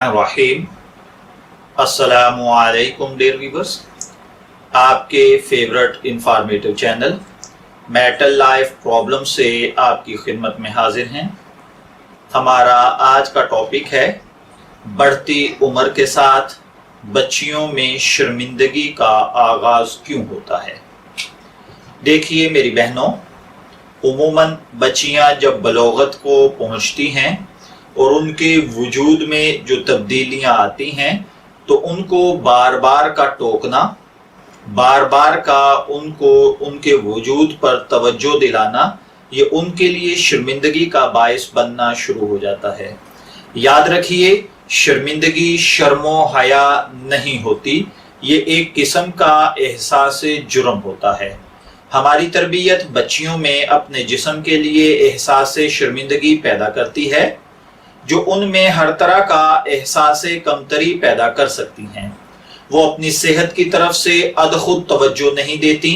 रहीम। अस्सलामु अलैकुम dear viewers, आपके favourite informative channel metal life problem से आपकी खिदमत में हाजिर हैं। हमारा आज का टॉपिक है बढ़ती उम्र के साथ बच्चियों में शर्मिंदगी का आगाज क्यों होता है। देखिए मेरी बहनों, उमूमन बच्चियां जब बलोगत को पहुंचती हैं और उनके वजूद में जो तब्दीलियां आती हैं तो उनको बार बार का टोकना, बार बार का उनको उनके वजूद पर तवज्जो दिलाना, ये उनके लिए शर्मिंदगी का बायस बनना शुरू हो जाता है। याद रखिए, शर्मिंदगी शर्मो हया नहीं होती, ये एक किस्म का एहसास जुर्म होता है। हमारी तरबियत बच्चियों में अपने जिस्म के लिए एहसास शर्मिंदगी पैदा करती है जो उनमें हर तरह का एहसास कमतरी पैदा कर सकती हैं। वो अपनी सेहत की तरफ से अदखुद तवज्जो नहीं देती।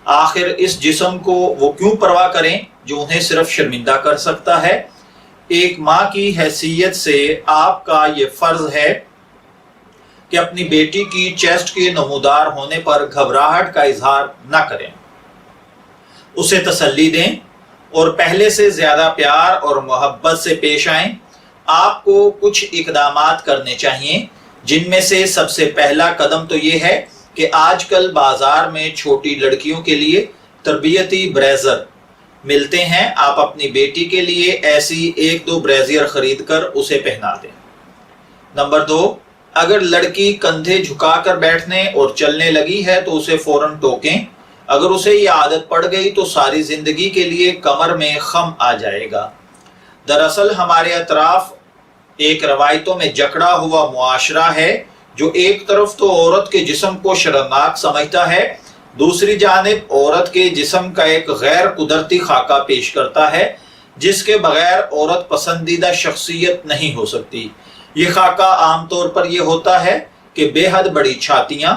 आखिर इस जिस्म को वो क्यों परवाह करें जो उन्हें सिर्फ शर्मिंदा कर सकता है। एक माँ की हैसियत से आपका ये फर्ज है कि अपनी बेटी की चेस्ट के नमूदार होने पर घबराहट का इजहार ना करें, उसे तसल्ली दें और पहले से ज्यादा प्यार और मोहब्बत से पेश आएं। आपको कुछ इकदामात करने चाहिए, जिनमें से सबसे पहला कदम तो ये है कि आजकल बाजार में छोटी लड़कियों के लिए तरबियती ब्रेजर मिलते हैं। आप अपनी बेटी के लिए ऐसी एक दो ब्रेजियर खरीद कर उसे पहना दें। नंबर 2, अगर लड़की कंधे झुकाकर बैठने और चलने लगी है तो उसे फौरन टोकें। अगर उसे ये आदत पड़ गई तो सारी जिंदगी के लिए कमर में खम आ जाएगा। दरअसल हमारे अतराफ एक रवायतों में जकड़ा हुआ मुआशरा है जो एक तरफ तो औरत के जिस्म को शर्मनाक समझता है, दूसरी जानिब औरत के जिस्म का एक गैर कुदरती खाका पेश करता है जिसके बगैर औरत पसंदीदा शख्सियत नहीं हो सकती। ये खाका आमतौर पर यह होता है कि बेहद बड़ी छातियां,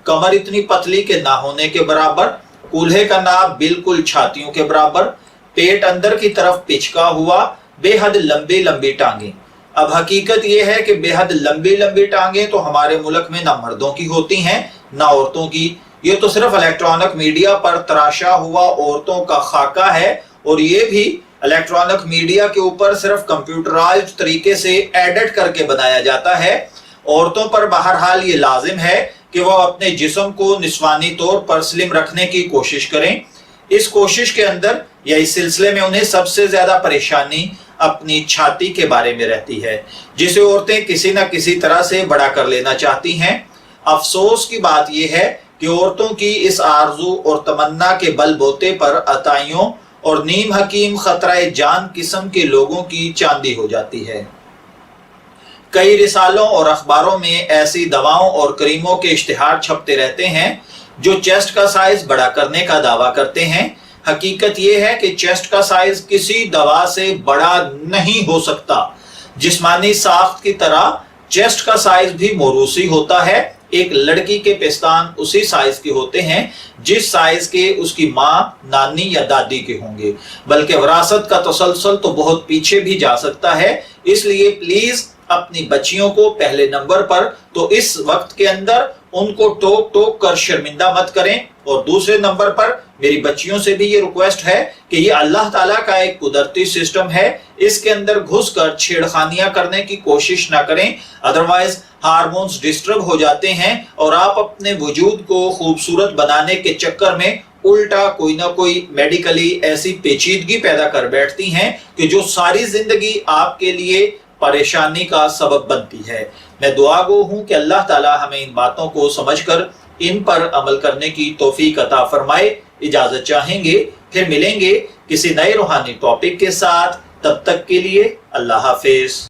कमर इतनी पतली के ना होने के बराबर, कूल्हे का नाप बिल्कुल छातियों के बराबर, पेट अंदर की तरफ पिचका हुआ, बेहद लंबी लंबी टांगे। अब हकीकत यह है कि बेहद लंबी लंबी टांगे तो हमारे मुल्क में ना मर्दों की होती हैं ना औरतों की। ये तो सिर्फ इलेक्ट्रॉनिक मीडिया पर तराशा हुआ औरतों का खाका है, और ये भी इलेक्ट्रॉनिक मीडिया के ऊपर सिर्फ कंप्यूटराइज्ड तरीके से एडिट करके बनाया जाता है। औरतों पर बहरहाल ये लाजिम है कि वह अपने जिस्म को निस्वानी तौर पर स्लिम रखने की कोशिश करें। इस कोशिश के अंदर या इस सिलसिले में उन्हें सबसे ज्यादा परेशानी अपनी छाती के बारे में रहती है, जिसे औरतें किसी न किसी तरह से बड़ा कर लेना चाहती हैं। अफसोस की बात यह है कि औरतों की इस आरजू और तमन्ना के बलबूते पर अताइयों और नीम हकीम खतरा जान किस्म के लोगों की चांदी हो जाती है। कई रिसालों और अखबारों में ऐसी दवाओं और क्रीमों के इश्तिहार छपते रहते हैं जो चेस्ट का साइज बड़ा करने का दावा करते हैं। हकीकत यह है कि चेस्ट का साइज किसी दवा से बड़ा नहीं हो सकता। जिस्मानी साख्त की तरह चेस्ट का साइज भी मौरूसी होता है। एक लड़की के पेस्तान उसी साइज के होते हैं जिस साइज के उसकी माँ, नानी या दादी के होंगे, बल्कि विरासत का तसलसल तो बहुत पीछे भी जा सकता है। इसलिए प्लीज अपनी बच्चियों को पहले नंबर पर तो इस वक्त के अंदर उनको टोक टोक कर शर्मिंदा मत करें, और दूसरे नंबर पर मेरी बच्चियों से भी ये रिक्वेस्ट है कि ये अल्लाह ताला का एक कुदरती सिस्टम है, इसके अंदर घुसकर छेड़खानियां करने की कोशिश ना करें। अदरवाइज हार्मोन्स डिस्टर्ब हो जाते हैं और आप अपने वजूद को खूबसूरत बनाने के चक्कर में उल्टा कोई ना कोई मेडिकली ऐसी पेचीदगी पैदा कर बैठती हैं कि जो सारी जिंदगी आपके लिए परेशानी का सबब बनती है। मैं दुआ गो हूं कि अल्लाह ताला हमें इन बातों को समझकर इन पर अमल करने की तौफीक अता फरमाए। इजाजत चाहेंगे, फिर मिलेंगे किसी नए रूहानी टॉपिक के साथ। तब तक के लिए अल्लाह हाफिज।